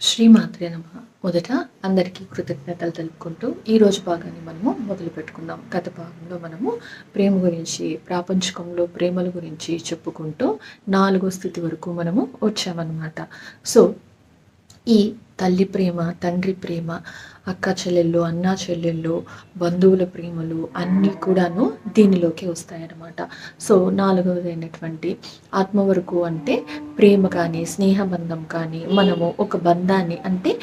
శ్రీమాత్రే నమః. మొదట అందరికీ కృతజ్ఞతలు తెలుపుకుంటూ ఈరోజు భాగాన్ని మనము మొదలు పెట్టుకుందాం. గత భాగంలో మనము ప్రేమ గురించి, ప్రాపంచికంలో ప్రేమల గురించి చెప్పుకుంటూ 4వ స్థితి వరకు మనము వచ్చామన్నమాట. సో ఈ తల్లి ప్రేమ, తండ్రి ప్రేమ, అక్క చెల్లెళ్ళు, అన్నా చెల్లెళ్ళు, బంధువుల ప్రేమలు అన్నీ కూడాను దీనిలోకి వస్తాయన్నమాట. సో 4వదైనటువంటి ఆత్మ వరకు అంటే ప్రేమ కానీ, స్నేహబంధం కానీ, మనము ఒక బంధాన్ని అంటే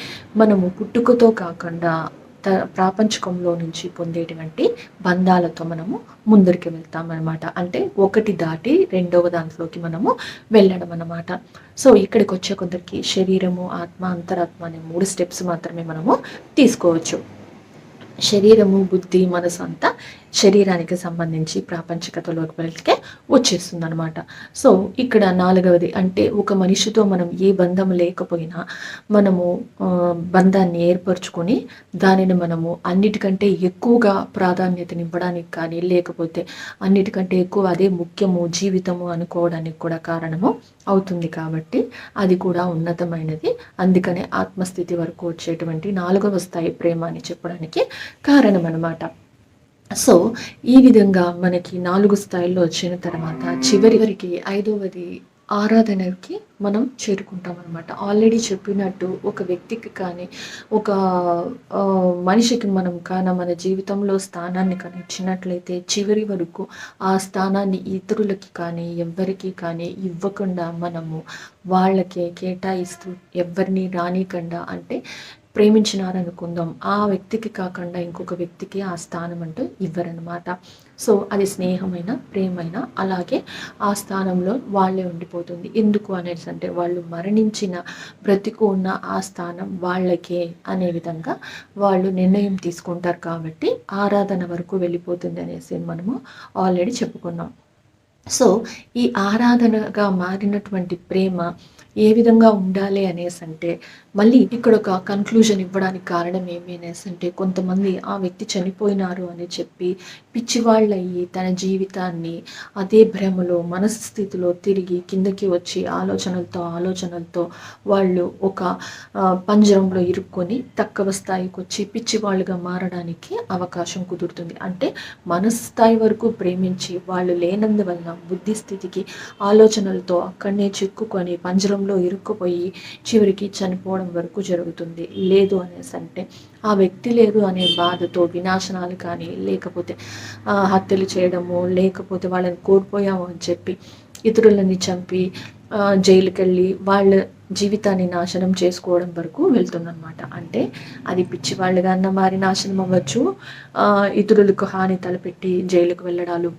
మనము పుట్టుకతో కాకుండా ప్రాపంచికంలో నుంచి పొందేటువంటి బంధాలతో మనము ముందరికి వెళ్తామన్నమాట. అంటే ఒకటి దాటి రెండవ దాంట్లోకి మనము వెళ్ళడం అన్నమాట. సో ఇక్కడికి వచ్చే కొందరికి శరీరము, ఆత్మ, అంతరాత్మ అనే 3 స్టెప్స్ మాత్రమే మనము తీసుకోవచ్చు. శరీరము, బుద్ధి, మనసు అంతా శరీరానికి సంబంధించి ప్రాపంచికతలోకి వెళ్తే వచ్చేస్తుంది అనమాట. సో ఇక్కడ 4వది అంటే ఒక మనిషితో మనం ఏ బంధం లేకపోయినా మనము బంధాన్ని ఏర్పరచుకొని దానిని మనము అన్నిటికంటే ఎక్కువగా ప్రాధాన్యతనివ్వడానికి కానీ, లేకపోతే అన్నిటికంటే ఎక్కువ అదే ముఖ్యము జీవితము అనుకోవడానికి కూడా కారణము అవుతుంది. కాబట్టి అది కూడా ఉన్నతమైనది. అందుకనే ఆత్మస్థితి వరకు వచ్చేటువంటి 4వ స్థాయి ప్రేమ అని చెప్పడానికి కారణం అన్నమాట. సో ఈ విధంగా మనకి 4 స్థాయిల్లో వచ్చిన తర్వాత చివరికి 5వది ఆరాధనకి మనం చేరుకుంటాం అనమాట. ఆల్రెడీ చెప్పినట్టు ఒక వ్యక్తికి కానీ, ఒక మనిషికి మనం మన జీవితంలో స్థానాన్ని కానీ ఇచ్చినట్లయితే చివరి వరకు ఆ స్థానాన్ని ఇతరులకి కానీ ఎవ్వరికి కానీ ఇవ్వకుండా మనము వాళ్ళకే కేటాయిస్తూ ఎవరిని రానికుండా అంటే ప్రేమించినారనుకుందాం, ఆ వ్యక్తికి కాకుండా ఇంకొక వ్యక్తికి ఆ స్థానం అంటూ ఇవ్వరనమాట. సో అది స్నేహమైన, ప్రేమైన అలాగే ఆ స్థానంలో వాళ్ళే ఉండిపోతుంది. ఎందుకు అనేసి అంటే వాళ్ళు మరణించిన బ్రతికు ఉన్న ఆ స్థానం వాళ్ళకే అనే విధంగా వాళ్ళు నిర్ణయం తీసుకుంటారు. కాబట్టి ఆరాధన వరకు వెళ్ళిపోతుంది అనేసి మనము ఆల్రెడీ చెప్పుకున్నాం. సో ఈ ఆరాధనగా మారినటువంటి ప్రేమ ఏ విధంగా ఉండాలి అనేసి అంటే మళ్ళీ ఇక్కడ ఒక కన్క్లూజన్ ఇవ్వడానికి కారణం ఏమి అనేసి అంటే కొంతమంది ఆ వ్యక్తి చనిపోయినారు అని చెప్పి పిచ్చివాళ్ళయ్యి తన జీవితాన్ని అదే భ్రమలో మనస్థితిలో తిరిగి కిందకి వచ్చి ఆలోచనలతో వాళ్ళు ఒక పంజరంలో ఇరుక్కొని తక్కువ స్థాయికి వచ్చి పిచ్చివాళ్ళుగా మారడానికి అవకాశం కుదురుతుంది. అంటే మనస్థాయి వరకు ప్రేమించి వాళ్ళు లేనందువల్ల బుద్ధి స్థితికి ఆలోచనలతో అక్కడనే చిక్కుకొని పంజరంలో ఇరుక్కుపోయి చివరికి చనిపోవడం వరకు జరుగుతుంది. లేదు అనేసి అంటే ఆ వ్యక్తి లేదు అనే బాధతో వినాశనాలు కానీ, లేకపోతే హత్యలు చేయడము, లేకపోతే వాళ్ళని కోల్పోయాము అని చెప్పి ఇతరులని చంపి జైలుకి వెళ్ళి వాళ్ళ జీవితాన్ని నాశనం చేసుకోవడం వరకు వెళ్తుందన్నమాట. అంటే అది పిచ్చివాళ్ళుగా అన్న మారి నాశనం అవ్వచ్చు, ఇతరులకు హాని తలపెట్టి జైలుకు వెళ్ళడాలు,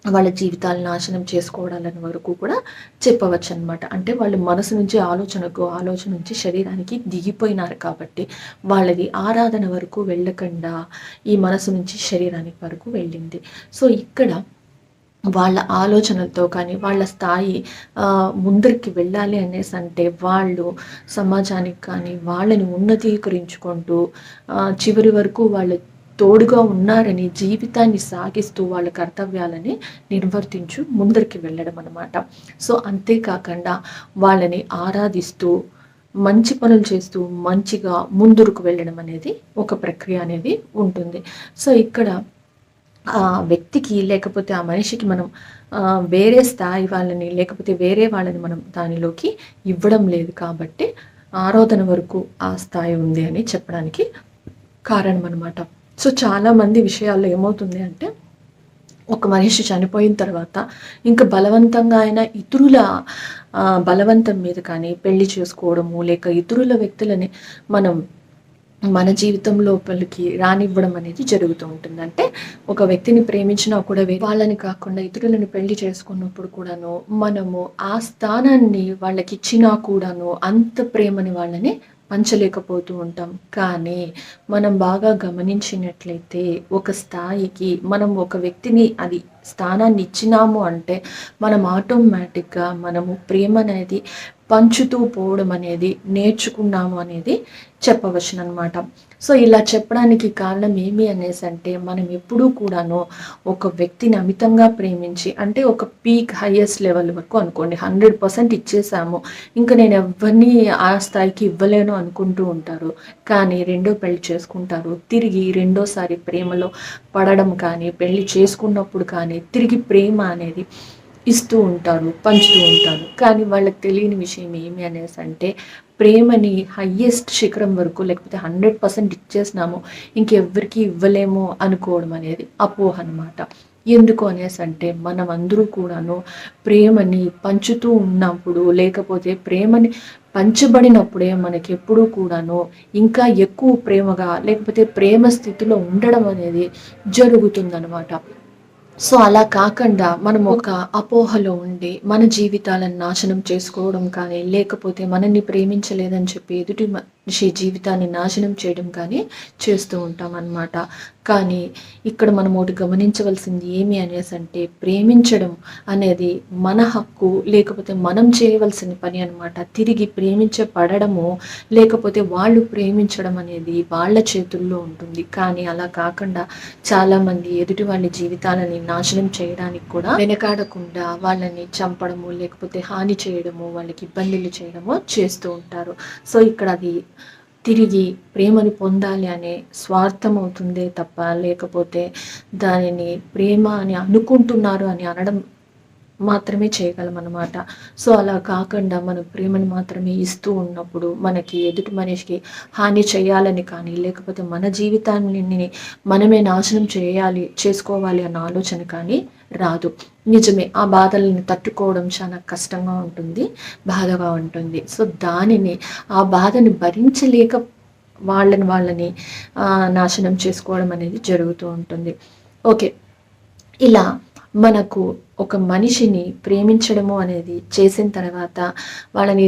వాళ్ళ జీవితాలను నాశనం చేసుకోవడాలని వరకు కూడా చెప్పవచ్చు అనమాట. అంటే వాళ్ళు మనసు నుంచి ఆలోచన నుంచి శరీరానికి దిగిపోయినారు కాబట్టి వాళ్ళది ఆరాధన వరకు వెళ్ళకుండా ఈ మనసు నుంచి శరీరానికి వరకు వెళ్ళింది. సో ఇక్కడ వాళ్ళ ఆలోచనలతో కానీ వాళ్ళ స్థాయి ముందరికి వెళ్ళాలి అనేసి అంటే వాళ్ళు సమాజానికి కానీ వాళ్ళని ఉన్నతీకరించుకుంటూ చివరి వరకు వాళ్ళు తోడుగా ఉన్నారని జీవితాన్ని సాగిస్తూ వాళ్ళ కర్తవ్యాలని నిర్వర్తించు ముందరికి వెళ్ళడం అన్నమాట. సో అంతేకాకుండా వాళ్ళని ఆరాధిస్తూ మంచి పనులు చేస్తూ మంచిగా ముందుకు వెళ్ళడం అనేది ఒక ప్రక్రియ అనేది ఉంటుంది. సో ఇక్కడ ఆ వ్యక్తికి లేకపోతే ఆ మనిషికి మనం వేరే స్థాయి వాళ్ళని లేకపోతే వేరే వాళ్ళని మనం దానిలోకి ఇవ్వడం లేదు. కాబట్టి ఆరాధన వరకు ఆ స్థాయి ఉంది అని చెప్పడానికి కారణం అనమాట. సో చాలామంది విషయాల్లో ఏమవుతుంది అంటే ఒక మనిషి చనిపోయిన తర్వాత ఇంకా బలవంతంగా అయినా ఇతరుల బలవంతం మీద కానీ పెళ్లి చేసుకోవడము, లేక ఇతరుల వ్యక్తులని మనం మన జీవితం లోపలికి రానివ్వడం అనేది జరుగుతూ ఉంటుంది. అంటే ఒక వ్యక్తిని ప్రేమించినా కూడా వాళ్ళని కాకుండా ఇతరులను పెళ్లి చేసుకున్నప్పుడు కూడాను మనము ఆ స్థానాన్ని వాళ్ళకి ఇచ్చినా కూడాను అంత ప్రేమని వాళ్ళని పంచలేకపోతూ ఉంటాం. కానీ మనం బాగా గమనించినట్లయితే ఒక స్థాయికి మనం ఒక వ్యక్తిని అది స్థానాన్ని ఇచ్చినాము అంటే మనం ఆటోమేటిక్గా మనము ప్రేమ అనేది పంచుతూ పోవడం అనేది నేర్చుకున్నాము అనేది చెప్పవచ్చునమాట. సో ఇలా చెప్పడానికి కారణం ఏమి అనేసి అంటే, మనం ఎప్పుడూ కూడాను ఒక వ్యక్తిని అమితంగా ప్రేమించి, అంటే ఒక పీక్ హైయెస్ట్ లెవెల్ వరకు అనుకోండి 100% ఇచ్చేసాము, ఇంకా నేను ఎవరిని ఆ స్థాయికి ఇవ్వలేను అనుకుంటూ ఉంటారు. కానీ రెండో పెళ్లి చేసుకుంటారు, తిరిగి రెండోసారి ప్రేమలో పడడం కానీ, పెళ్లి చేసుకున్నప్పుడు కానీ తిరిగి ప్రేమ అనేది ఇస్తూ ఉంటారు, పంచుతూ ఉంటారు. కానీ వాళ్ళకి తెలియని విషయం ఏమి అనేసి అంటే, ప్రేమని హయ్యెస్ట్ శిఖరం వరకు లేకపోతే 100% ఇచ్చేసినాము, ఇంకెవ్వరికి ఇవ్వలేము అనుకోవడం అనేది అపోహ అనమాట. ఎందుకు అనేసి అంటే, మనం అందరూ కూడాను ప్రేమని పంచుతూ ఉన్నప్పుడు, లేకపోతే ప్రేమని పంచబడినప్పుడే మనకి ఎప్పుడూ కూడాను ఇంకా ఎక్కువ ప్రేమగా, లేకపోతే ప్రేమ స్థితిలో ఉండడం అనేది జరుగుతుందనమాట. సో అలా కాకుండా మనం ఒక అపోహలో ఉండి మన జీవితాలను నాశనం చేసుకోవడం కానీ, లేకపోతే మనల్ని ప్రేమించలేదని చెప్పి ఎదుటి మనిషి జీవితాన్ని నాశనం చేయడం కానీ చేస్తూ ఉంటాం అన్నమాట. కానీ ఇక్కడ మనం ఒకటి గమనించవలసింది ఏమి అనేసి అంటే, ప్రేమించడం అనేది మన హక్కు, లేకపోతే మనం చేయవలసిన పని అనమాట. తిరిగి ప్రేమించబడము, లేకపోతే వాళ్ళు ప్రేమించడం అనేది వాళ్ళ చేతుల్లో ఉంటుంది. కానీ అలా కాకుండా చాలామంది ఎదుటి వాళ్ళ జీవితాలని నాశనం చేయడానికి కూడా వెనకాడకుండా వాళ్ళని చంపడము, లేకపోతే హాని చేయడము, వాళ్ళకి ఇబ్బందులు చేయడము చేస్తూ ఉంటారు. సో ఇక్కడ అది తిరిగి ప్రేమని పొందాలి అనే స్వార్థం అవుతుందే తప్ప, లేకపోతే దానిని ప్రేమ అని అనుకుంటున్నారు అని అనడం మాత్రమే చేయగలం అన్నమాట. సో అలా కాకుండా మనం ప్రేమను మాత్రమే ఇస్తూ ఉన్నప్పుడు మనకి ఎదుటి మనిషికి హాని చేయాలని కానీ, లేకపోతే మన జీవితాన్ని మనమే నాశనం చేసుకోవాలి అన్న ఆలోచన కానీ రాదు. నిజమే, ఆ బాధల్ని తట్టుకోవడం చాలా కష్టంగా ఉంటుంది, బాధగా ఉంటుంది. సో ఆ బాధని భరించలేక వాళ్ళని నాశనం చేసుకోవడం అనేది జరుగుతూ ఉంటుంది. ఓకే, ఇలా మనకు ఒక మనిషిని ప్రేమించడము అనేది చేసిన తర్వాత వాళ్ళని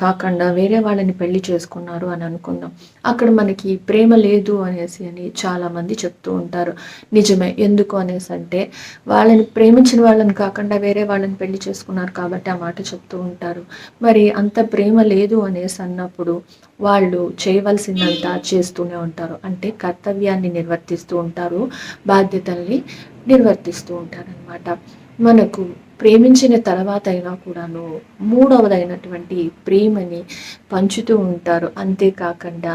కాకుండా వేరే వాళ్ళని పెళ్లి చేసుకున్నారు అని అనుకుందాం. అక్కడ మనకి ప్రేమ లేదు అని చాలామంది చెప్తూ ఉంటారు. నిజమే, ఎందుకు అనేసి అంటే, వాళ్ళని ప్రేమించిన వాళ్ళని కాకుండా వేరే వాళ్ళని పెళ్లి చేసుకున్నారు కాబట్టి ఆ మాట చెప్తూ ఉంటారు. మరి అంత ప్రేమ లేదు అనేసి అన్నప్పుడు వాళ్ళు చేయవలసిందంతా చేస్తూనే ఉంటారు. అంటే కర్తవ్యాన్ని నిర్వర్తిస్తూ ఉంటారు, బాధ్యతల్ని నిర్వర్తిస్తూ ఉంటారనమాట. మనకు ప్రేమించిన తర్వాత అయినా కూడాను మూడవదైనటువంటి ప్రేమని పంచుతూ ఉంటారు. అంతేకాకుండా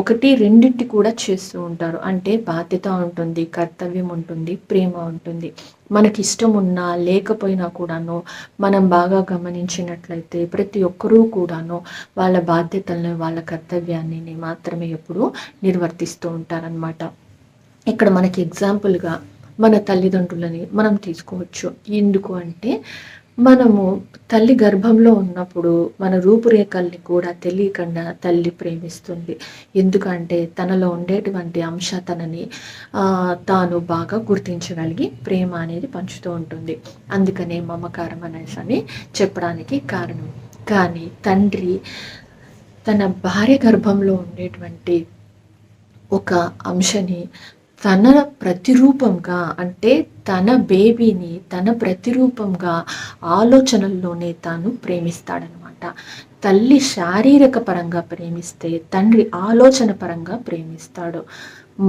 ఒకటి రెండింటి కూడా చేస్తూ ఉంటారు. అంటే బాధ్యత ఉంటుంది, కర్తవ్యం ఉంటుంది, ప్రేమ ఉంటుంది. మనకి ఇష్టం ఉన్నా లేకపోయినా కూడాను మనం బాగా గమనించినట్లయితే ప్రతి ఒక్కరూ కూడాను వాళ్ళ బాధ్యతలను, వాళ్ళ కర్తవ్యాన్ని మాత్రమే ఎప్పుడూ నిర్వర్తిస్తూ ఉంటారనమాట. ఇక్కడ మనకి ఎగ్జాంపుల్గా మన తల్లిదండ్రులని మనం తీసుకోవచ్చు. ఎందుకు అంటే, మనము తల్లి గర్భంలో ఉన్నప్పుడు మన రూపురేఖల్ని కూడా తెలియకుండా తల్లి ప్రేమిస్తుంది. ఎందుకంటే తనలో ఉండేటువంటి అంశ తాను బాగా గుర్తించగలిగి ప్రేమ అనేది పంచుతూ ఉంటుంది. అందుకనే మమకారం అనేసి చెప్పడానికి కారణం. కానీ తండ్రి తన భార్య గర్భంలో ఉండేటువంటి ఒక అంశని తన ప్రతిరూపంగా, అంటే తన బేబీని తన ప్రతిరూపంగా ఆలోచనల్లోనే తాను ప్రేమిస్తాడనమాట. తల్లి శారీరక పరంగా ప్రేమిస్తే తండ్రి ఆలోచన పరంగా ప్రేమిస్తాడు.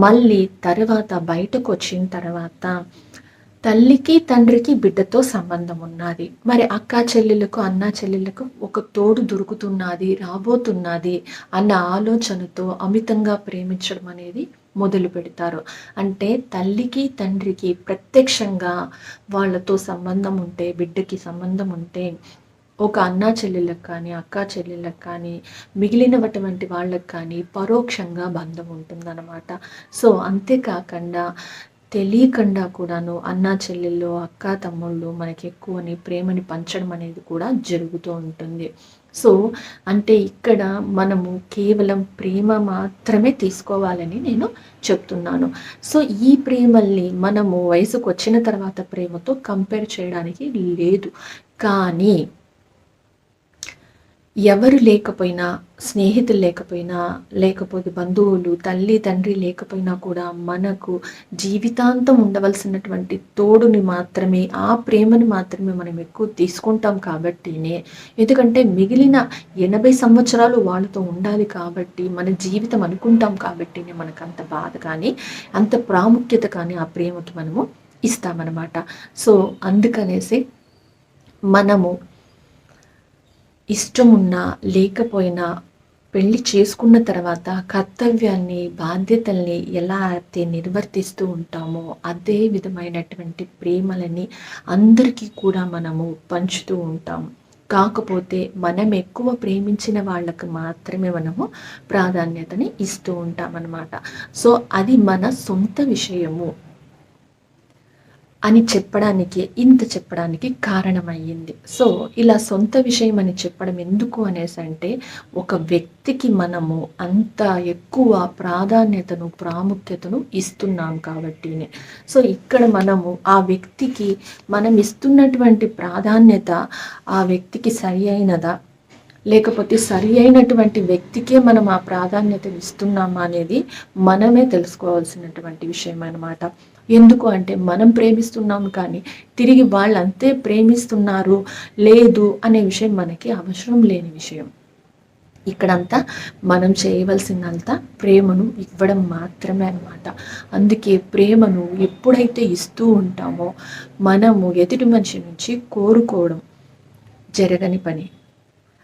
మళ్ళీ తర్వాత బయటకు వచ్చిన తర్వాత తల్లికి తండ్రికి బిడ్డతో సంబంధం ఉన్నది. మరి అక్క చెల్లెలకు, అన్న చెల్లెలకు ఒక తోడు దొరుకుతున్నది, రాబోతున్నది అన్న ఆలోచనతో అమితంగా ప్రేమించడం అనేది మొదలు పెడతారు. అంటే తల్లికి తండ్రికి ప్రత్యక్షంగా వాళ్ళతో సంబంధం ఉంటే, బిడ్డకి సంబంధం ఉంటే, ఒక అన్నా చెల్లెళ్ళకి కానీ, అక్క చెల్లెళ్ళకి కానీ, మిగిలినటువంటి వాళ్ళకి కానీ పరోక్షంగా బంధం ఉంటుందన్నమాట. సో అంతేకాకుండా తెలియకుండా కూడాను అన్నా చెల్లెళ్ళు, అక్క తమ్ముళ్ళు మనకి ఎక్కువని ప్రేమని పంచడం అనేది కూడా జరుగుతూ ఉంటుంది. సో అంటే ఇక్కడ మనము కేవలం ప్రేమ మాత్రమే తీసుకోవాలని నేను చెప్తున్నాను. సో ఈ ప్రేమల్ని మనము వయసుకు వచ్చిన తర్వాత ప్రేమతో కంపేర్ చేయడానికి లేదు. కానీ ఎవరు లేకపోయినా, స్నేహితులు లేకపోయినా, లేకపోతే బంధువులు, తల్లి, తండ్రి లేకపోయినా కూడా మనకు జీవితాంతం ఉండవలసినటువంటి తోడుని మాత్రమే, ఆ ప్రేమను మాత్రమే మనం ఎక్కువ తీసుకుంటాం కాబట్టినే, ఎందుకంటే మిగిలిన 80 సంవత్సరాలు వాళ్ళతో ఉండాలి కాబట్టి, మన జీవితం అనుకుంటాం కాబట్టినే మనకంత బాధ కానీ, అంత ప్రాముఖ్యత కానీ ఆ ప్రేమకి మనము ఇస్తామనమాట. సో, అందుకనేసి మనము ఇష్టమున్నా లేకపోయినా పెళ్లి చేసుకున్న తర్వాత కర్తవ్యాన్ని, బాధ్యతల్ని ఎలా అయితే నిర్వర్తిస్తూ ఉంటామో అదే విధమైనటువంటి ప్రేమలని అందరికీ కూడా మనము పంచుతూ ఉంటాం. కాకపోతే మనం ఎక్కువ ప్రేమించిన వాళ్ళకి మాత్రమే మనము ప్రాధాన్యతని ఇస్తూ ఉంటామన్నమాట. సో అది మన సొంత విషయము అని చెప్పడానికి కారణమయ్యింది. సో, ఇలా సొంత విషయం అని చెప్పడం ఎందుకు అనేసంటే, ఒక వ్యక్తికి మనము అంత ఎక్కువ ప్రాధాన్యతను, ప్రాముఖ్యతను ఇస్తున్నాం కాబట్టినే. సో, ఇక్కడ మనము ఆ వ్యక్తికి మనం ఇస్తున్నటువంటి ప్రాధాన్యత ఆ వ్యక్తికి సరి అయినదా? లేకపోతే సరి అయినటువంటి వ్యక్తికే మనం ఆ ప్రాధాన్యత ఇస్తున్నామా అనేది మనమే తెలుసుకోవాల్సినటువంటి విషయం అన్నమాట. ఎందుకు అంటే మనం ప్రేమిస్తున్నాము కానీ తిరిగి వాళ్ళు అంతే ప్రేమిస్తున్నారు లేదు అనే విషయం మనకి అవసరం లేని విషయం. ఇక్కడంతా మనం చేయవలసిందంతా ప్రేమను ఇవ్వడం మాత్రమే అన్నమాట. అందుకే ప్రేమను ఎప్పుడైతే ఇస్తూ ఉంటామో మనము ఎదుటి మనిషి నుంచి కోరుకోవడం జరగని పని.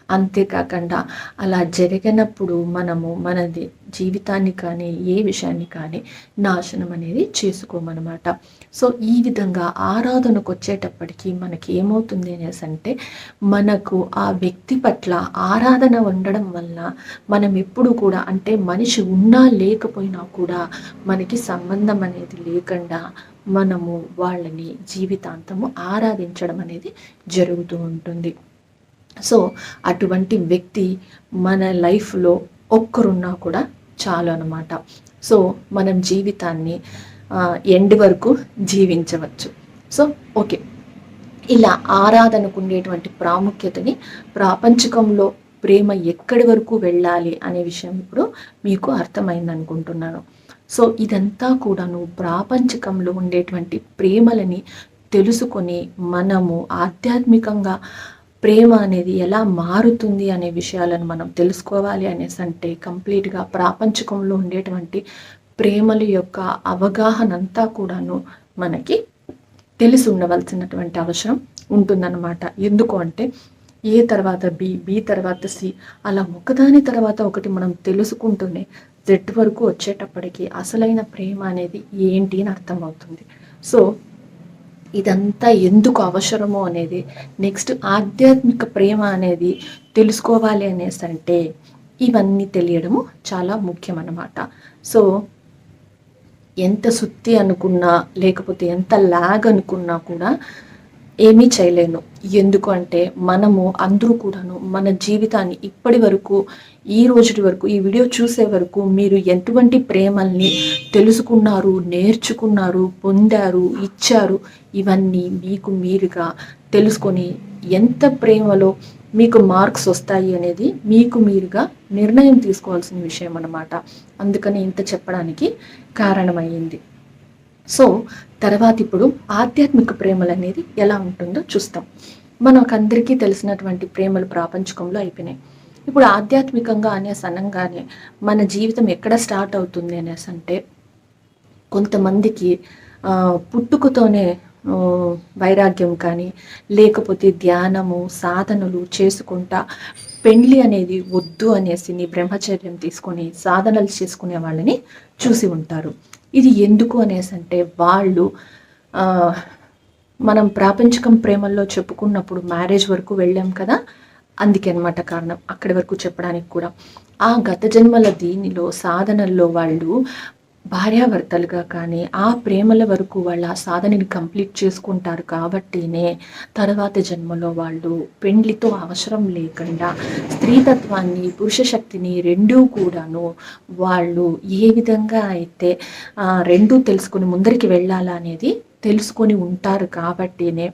అంతేకాకుండా అలా జరిగినప్పుడు మనము మనది జీవితాన్ని కానీ ఏ విషయాన్ని కానీ నాశనం అనేది చేసుకోమన్నమాట. సో ఈ విధంగా ఆరాధనకు వచ్చేటప్పటికి మనకి ఏమవుతుంది అనేసి అంటే, మనకు ఆ వ్యక్తి పట్ల ఆరాధన ఉండడం వల్ల మనం ఎప్పుడు కూడా అంటే మనిషి ఉన్నా లేకపోయినా కూడా మనకి సంబంధం అనేది లేకుండా మనము వాళ్ళని జీవితాంతము ఆరాధించడం అనేది జరుగుతూ ఉంటుంది. సో అటువంటి వ్యక్తి మన లైఫ్లో ఒక్కరున్నా కూడా చాలు అనమాట. సో మనం జీవితాన్ని ఎండ్ వరకు జీవించవచ్చు. సో ఓకే, ఇలా ఆరాధనకు ఉండేటువంటి ప్రాముఖ్యతని, ప్రాపంచికంలో ప్రేమ ఎక్కడి వరకు వెళ్ళాలి అనే విషయం ఇప్పుడు మీకు అర్థమైంది అనుకుంటున్నాను. సో ఇదంతా కూడాను ప్రాపంచికంలో ఉండేటువంటి ప్రేమలని తెలుసుకొని మనము ఆధ్యాత్మికంగా ప్రేమ అనేది ఎలా మారుతుంది అనే విషయాలను మనం తెలుసుకోవాలి అనేసి అంటే, కంప్లీట్గా ప్రాపంచికంలో ఉండేటువంటి ప్రేమల యొక్క అవగాహన అంతా కూడాను మనకి తెలిసి ఉండవలసినటువంటి అవసరం ఉంటుందన్నమాట. ఎందుకు అంటే ఏ తర్వాత బి తర్వాత సి అలా ఒకదాని తర్వాత ఒకటి మనం తెలుసుకుంటూనే జెడ్ వరకు వచ్చేటప్పటికి అసలైన ప్రేమ అనేది ఏంటి అని అర్థమవుతుంది. సో ఇదంతా ఎందుకు అవసరమో అనేది, నెక్స్ట్ ఆధ్యాత్మిక ప్రేమ అనేది తెలుసుకోవాలి అనేసి అంటే ఇవన్నీ తెలియడము చాలా ముఖ్యం అన్నమాట. సో ఎంత సుత్తి అనుకున్నా లేకపోతే ఎంత లాగ్ అనుకున్నా కూడా ఏమీ చేయలేను. ఎందుకు అంటే మనము అందరూ కూడాను మన జీవితాన్ని ఇప్పటి వరకు, ఈ రోజుటి వరకు, ఈ వీడియో చూసే వరకు మీరు ఎటువంటి ప్రేమల్ని తెలుసుకున్నారు, నేర్చుకున్నారు, పొందారు, ఇచ్చారు, ఇవన్నీ మీకు మీరుగా తెలుసుకొని ఎంత ప్రేమలో మీకు మార్క్స్ వస్తాయి అనేది మీకు మీరుగా నిర్ణయం తీసుకోవాల్సిన విషయం అన్నమాట. అందుకని ఇంత చెప్పడానికి కారణమయ్యింది. సో తర్వాత ఇప్పుడు ఆధ్యాత్మిక ప్రేమలు అనేది ఎలా ఉంటుందో చూస్తాం. మనకందరికీ తెలిసినటువంటి ప్రేమలు ప్రాపంచికంలో అయిపోయినాయి. ఇప్పుడు ఆధ్యాత్మికంగా అనేసి అనగానే మన జీవితం ఎక్కడ స్టార్ట్ అవుతుంది అనేసి అంటే, కొంతమందికి పుట్టుకతోనే వైరాగ్యం కానీ లేకపోతే ధ్యానము సాధనలు చేసుకుంటా పెండ్లి అనేది వద్దు అనేసి బ్రహ్మచర్యం తీసుకొని సాధనలు చేసుకునే వాళ్ళని చూసి ఉంటారు. ఇది ఎందుకు అనేసి అంటే, వాళ్ళు మనం ప్రాపంచికం ప్రేమల్లో చెప్పుకున్నప్పుడు మ్యారేజ్ వరకు వెళ్ళాం కదా, అందుకే అనమాట కారణం అక్కడి వరకు చెప్పడానికి కూడా. ఆ గత జన్మల దీనిలో సాధనల్లో వాళ్ళు భార్యాభర్తలుగా కానీ ఆ ప్రేమల వరకు వాళ్ళ ఆ సాధనని కంప్లీట్ చేసుకుంటారు కాబట్టినే తర్వాత జన్మలో వాళ్ళు పెండ్లితో అవసరం లేకుండా స్త్రీతత్వాన్ని, పురుష శక్తిని రెండూ కూడాను వాళ్ళు ఏ విధంగా అయితే రెండూ తెలుసుకుని ముందరికి వెళ్ళాలా అనేది తెలుసుకొని ఉంటారు కాబట్టినే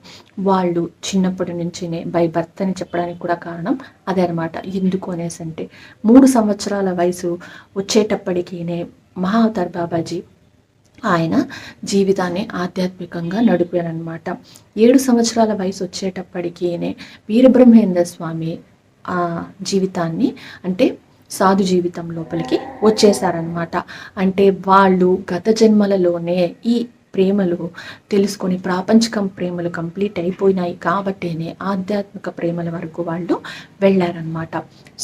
వాళ్ళు చిన్నప్పటి నుంచినే బై బర్త్ అని చెప్పడానికి కూడా కారణం అదే అనమాట. ఎందుకు అనేసి అంటే 3 సంవత్సరాల వయసు వచ్చేటప్పటికీనే మహావతార్ బాబాజీ ఆయన జీవితాన్ని ఆధ్యాత్మికంగా నడిపారనమాట. 7 సంవత్సరాల వయసు వచ్చేటప్పటికీనే వీరబ్రహ్మేంద్ర స్వామి ఆ జీవితాన్ని అంటే సాధు జీవితం లోపలికి వచ్చేసారనమాట. అంటే వాళ్ళు గత జన్మలలోనే ఈ ప్రేమలు తెలుసుకొని ప్రాపంచికం ప్రేమలు కంప్లీట్ అయిపోయినాయి కాబట్టేనే ఆధ్యాత్మిక ప్రేమల వరకు వాళ్ళు వెళ్ళారనమాట.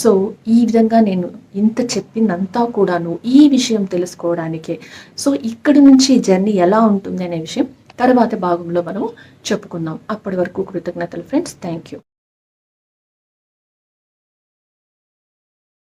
సో ఈ విధంగా నేను ఇంత చెప్పిందంతా కూడాను ఈ విషయం తెలుసుకోవడానికే. సో ఇక్కడి నుంచి జర్నీ ఎలా ఉంటుంది అనే విషయం తర్వాత భాగంలో మనం చెప్పుకుందాం. అప్పటి వరకు కృతజ్ఞతలు ఫ్రెండ్స్. Thank you.